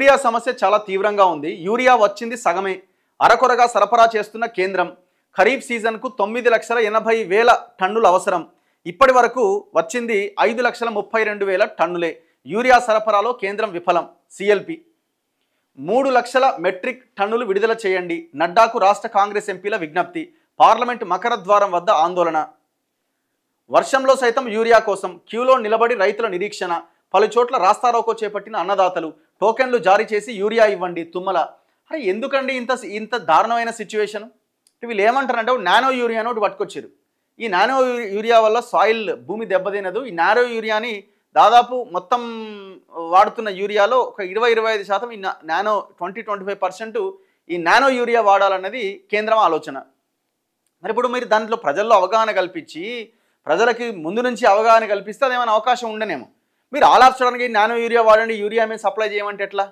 Urea సమస్య చాలా తీవ్రంగా ఉంది. యూరియా వచ్చింది సగమే. అరకొరగా సరఫరా చేస్తున్న కేంద్రం. ఖరీఫ్ సీజన్కు 9,80,000 టన్నులు అవసరం. ఇప్పటి వరకు వచ్చింది 5,32,000 టన్నులే. యూరియా సరఫరాలో కేంద్రం విఫలం. సిఎల్పి 3 లక్షల మెట్రిక్ టన్నులు విడుదల చేయండి. నడ్డాకు రాష్ట్ర కాంగ్రెస్ ఎంపీల విజ్ఞప్తి. పార్లమెంటు మకరద్వారం వద్ద ఆందోళన. వర్షంలో సైతం యూరియా కోసం క్యూలో నిలబడి రైతుల నిరీక్షణ. పలు చోట్ల రాస్తారోకో చేపట్టిన అన్నదాతలు. టోకెన్లు జారీ చేసి యూరియా ఇవ్వండి. తుమ్మల. అరే ఎందుకండి ఇంత దారుణమైన సిచ్యువేషన్? వీళ్ళు ఏమంటారంటే నానో యూరియా ఒకటి పట్టుకొచ్చారు. ఈ నానో యూరియా వల్ల సాయిల్ భూమి దెబ్బతినదు. ఈ నానో యూరియాని దాదాపు మొత్తం వాడుతున్న యూరియాలో ఒక 20-25% ఈ నానో 20-25% ఈ నానో యూరియా వాడాలన్నది కేంద్రం ఆలోచన. మరి ఇప్పుడు మీరు దాంట్లో ప్రజల్లో అవగాహన కల్పించి ప్రజలకి ముందు నుంచి అవగాహన కల్పిస్తే అదేమైనా అవకాశం ఉండనేమో. మీరు ఆల్ ఆఫ్ సడన్గా నానో యూరియా వాడండి, యూరియా మీద సప్లై చేయమంటే ఎట్లా?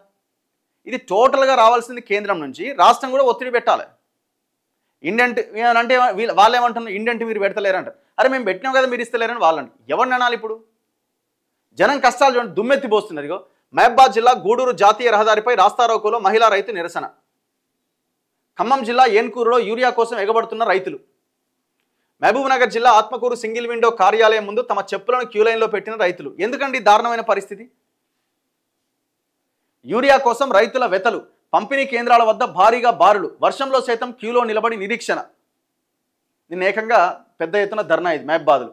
ఇది టోటల్గా రావాల్సింది కేంద్రం నుంచి. రాష్ట్రం కూడా ఒత్తిడి పెట్టాలి. ఇండెంట్ అంటే వాళ్ళు ఏమంటున్నారు, ఇండెంట్ మీరు పెడతలేరంటారు. అరే మేము పెట్టినాం కదా మీరు ఇస్తలేరని వాళ్ళని ఎవరిని అనాలి? ఇప్పుడు జనం కష్టాలు చూడండి, దుమ్మెత్తిపోస్తున్నారు. ఇగో మహబాద్ జిల్లా గూడూరు జాతీయ రహదారిపై రాస్తారోకోలో మహిళా రైతు నిరసన. ఖమ్మం జిల్లా ఏన్కూరులో యూరియా కోసం ఎగబడుతున్న రైతులు. మహబూబ్నగర్ జిల్లా ఆత్మకూరు సింగిల్ విండో కార్యాలయం ముందు తమ చెప్పులను క్యూ లైన్లో పెట్టిన రైతులు. ఎందుకండి దారుణమైన పరిస్థితి? యూరియా కోసం రైతుల వెతలు. పంపిణీ కేంద్రాల వద్ద భారీగా బారులు. వర్షంలో సైతం క్యూలో నిలబడి నిరీక్షణ. నిన్న ఏకంగా పెద్ద ఎత్తున ధర్నా ఇది మహబాద్లో.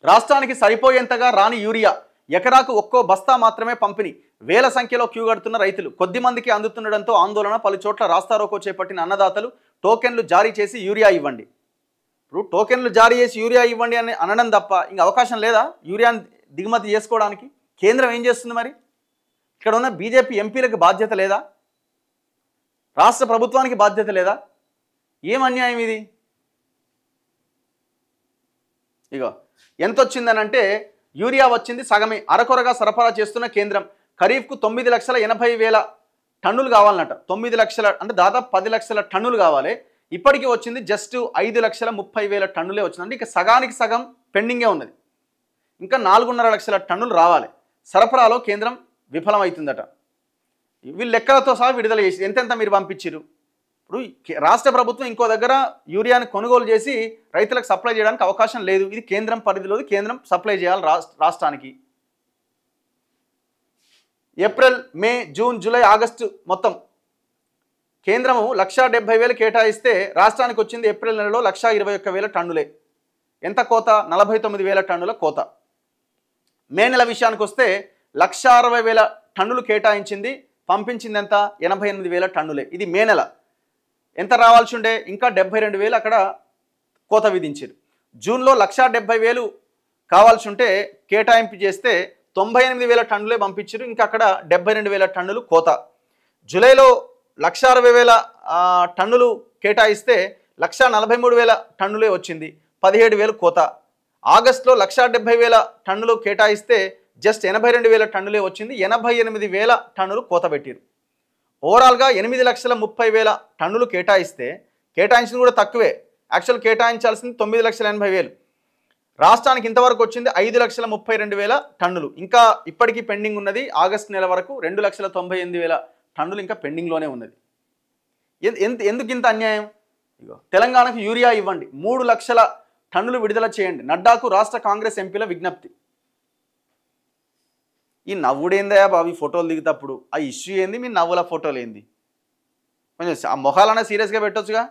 రాష్ట్రానికి సరిపోయేంతగా రాని యూరియా. ఎకరాకు ఒక్కో బస్తా మాత్రమే పంపిణీ. వేల సంఖ్యలో క్యూ కడుతున్న రైతులు. కొద్ది మందికి అందుతుండడంతో ఆందోళన. పలు చోట్ల రాస్తారోకో చేపట్టిన అన్నదాతలు. టోకెన్లు జారీ చేసి యూరియా ఇవ్వండి. ఇప్పుడు టోకెన్లు జారీ చేసి యూరియా ఇవ్వండి అని అనడం తప్ప ఇంక అవకాశం లేదా యూరియాని దిగుమతి చేసుకోవడానికి? కేంద్రం ఏం చేస్తుంది మరి? ఇక్కడ ఉన్న బీజేపీ ఎంపీలకు బాధ్యత లేదా? రాష్ట్ర ప్రభుత్వానికి బాధ్యత లేదా? ఏం అన్యాయం ఇది? ఇగో ఎంత వచ్చిందనంటే యూరియా వచ్చింది సగమే. అరకొరగా సరఫరా చేస్తున్న కేంద్రం. ఖరీఫ్కు 9,80,000 టన్నులు కావాలన్నట. 9 లక్షల అంటే దాదాపు 10 లక్షల టన్నులు కావాలి. ఇప్పటికీ వచ్చింది జస్ట్ 5,30,000 టన్నులే వచ్చిందండి. ఇక సగానికి సగం పెండింగే ఉన్నది. ఇంకా 4.5 లక్షల టన్నులు రావాలి. సరఫరాలో కేంద్రం విఫలమవుతుందట. వీళ్ళు లెక్కలతో సహా విడుదల చేసి ఎంతెంత మీరు పంపించారు? ఇప్పుడు రాష్ట్ర ప్రభుత్వం ఇంకో దగ్గర యూరియాని కొనుగోలు చేసి రైతులకు సప్లై చేయడానికి అవకాశం లేదు. ఇది కేంద్రం పరిధిలోది. కేంద్రం సప్లై చేయాలి రాష్ట్రానికి. ఏప్రిల్, మే, జూన్, జూలై, ఆగస్టు మొత్తం కేంద్రము 1,70,000 కేటాయిస్తే రాష్ట్రానికి వచ్చింది ఏప్రిల్ నెలలో 1,21,000 టన్నులే. ఎంత కోత? 49,000 టన్నుల కోత. మే నెల విషయానికి వస్తే 1,60,000 టన్నులు కేటాయించింది. పంపించింది ఎంత? 88,000 టన్నులే. ఇది మే నెల. ఎంత రావాల్సి ఉండే? ఇంకా 72,000 అక్కడ కోత విధించారు. జూన్లో 1,70,000 కావాల్సి ఉంటే కేటాయింపు చేస్తే 98,000 టన్నులే పంపించారు. ఇంకా అక్కడ 72,000 టన్నులు కోత. జూలైలో 1,60,000 టన్నులు కేటాయిస్తే 1,43,000 టన్నులే వచ్చింది. 17,000 కోత. ఆగస్టులో 1,70,000 టన్నులు కేటాయిస్తే జస్ట్ 82,000 టన్నులే వచ్చింది. 88,000 టన్నులు కోత పెట్టారు. ఓవరాల్గా 8,30,000 టన్నులు కేటాయించింది కూడా తక్కువే. యాక్చువల్ కేటాయించాల్సింది 9,80,000. రాష్ట్రానికి ఇంతవరకు వచ్చింది 5,32,000 టన్నులు. ఇంకా ఇప్పటికీ పెండింగ్ ఉన్నది. ఆగస్టు నెల వరకు 2,98,000 టన్నులు ఇంకా పెండింగ్లోనే ఉన్నది. ఎందుకు ఇంత అన్యాయం? ఇగో తెలంగాణకు యూరియా ఇవ్వండి. 3 లక్షల టన్నులు విడుదల చేయండి. నడ్డాకు రాష్ట్ర కాంగ్రెస్ ఎంపీల విజ్ఞప్తి. ఈ నవ్వుడేందయా బాబు? ఈ ఫోటోలు దిగుతప్పుడు ఆ ఇష్యూ ఏంది? మీ నవ్వుల ఫోటోలు ఏంది? కొంచెం ఆ మొహాలన్నా సీరియస్గా పెట్టొచ్చుగా.